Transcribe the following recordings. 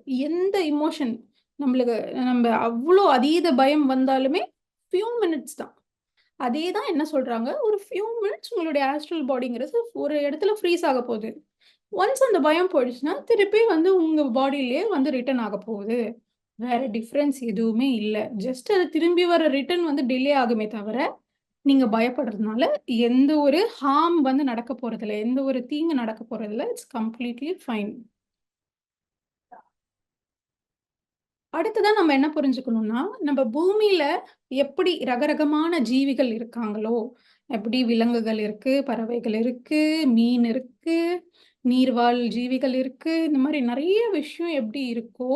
எந்த இமோஷன் நம்மளுக்கு நம்ம அவ்வளோ அதீத பயம் வந்தாலுமே ஃபியூ மினிட்ஸ் தான். அதே தான் என்ன சொல்றாங்க, ஒரு ஃபியூ மினிட்ஸ் உங்களுடைய ஆஸ்ட்ரல் பாடிங்கிறது ஒரு இடத்துல ஃப்ரீஸ் ஆக போகுது. ஒன்ஸ் அந்த பயம் போயிடுச்சுன்னா, திருப்பி வந்து உங்க பாடியிலேயே வந்து ரிட்டர்ன் ஆக போகுது. வேற டிஃபரன்ஸ் எதுவுமே இல்ல. ஜஸ்ட் அது திரும்பி வர ரிட்டர்ன் வந்து டிலே ஆகுமே தவிர, நீங்க பயப்படுறதுனால எந்த ஒரு ஹார்ம் வந்து நடக்க போறதில்ல. எந்த ஒரு தீங்கு நடக்க போறதில்ல. It's completely fine. அடுத்ததா நம்ம என்ன புரிஞ்சுக்கணும்னா, நம்ம பூமியில எப்படி ரகரகமான ஜீவிகள் இருக்காங்களோ, எப்படி விலங்குகள் இருக்கு, பறவைகள் இருக்கு, மீன் இருக்கு, நீர்வாழ் ஜீவிகள் இருக்கு. இந்த மாரி நெறைய விஷயம் எப்படி இருக்கோ,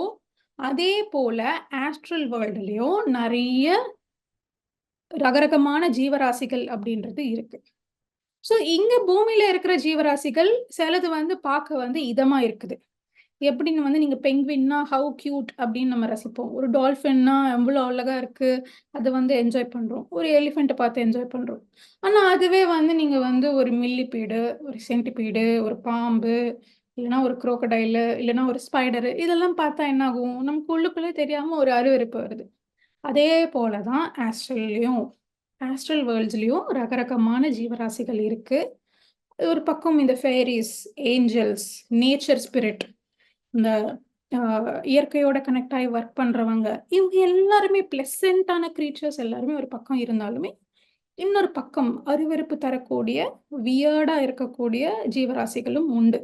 அதே போல ஆஸ்ட்ரல் வேர்ல்டுலயும் நெறைய ரகரகமான ஜீவராசிகள் அப்படின்றது இருக்கு. ஸோ இங்க பூமியில இருக்கிற ஜீவராசிகள் சிலது வந்து பார்க்க வந்து இதமா இருக்குது. எப்படின்னு வந்து நீங்க பெங்குவின்னா ஹவ் கியூட் அப்படின்னு நம்ம ரசிப்போம். ஒரு டால்ஃபின்னா எவ்வளோ அழகா இருக்கு. அத வந்து என்ஜாய் பண்றோம். ஒரு எலிஃபண்ட்ட பார்த்து என்ஜாய் பண்றோம். ஆனா அதுவே வந்து நீங்க வந்து ஒரு மில்லிபீடு, ஒரு சென்டிபீடு, ஒரு பாம்பு, இல்லன்னா ஒரு குரோக்கடைலு, இல்லன்னா ஒரு ஸ்பைடரு இதெல்லாம் பார்த்தா என்ன ஆகும்? நமக்கு உள்ளுக்குள்ளே தெரியாம ஒரு அருவருப்பு வருது. அதே போல தான் ஆஸ்ட்ரல்லையும். ஆஸ்ட்ரல் வேர்ல்ட்ஸ்லயும் ரகரகமான ஜீவராசிகள் இருக்கு. ஒரு பக்கம் இந்த ஃபேரீஸ், ஏஞ்சல்ஸ், நேச்சர் ஸ்பிரிட் இந்த அ இயற்கையோட கனெக்ட் ஆயி ஒர்க் பண்றவங்க, இவங்க எல்லாருமே பிளசன்ட்டான கிரீச்சர்ஸ் எல்லாருமே ஒரு பக்கம் இருந்தாலுமே, இன்னொரு பக்கம் அருவருப்பு தரக்கூடிய, வியர்டா இருக்கக்கூடிய ஜீவராசிகளும் உண்டு.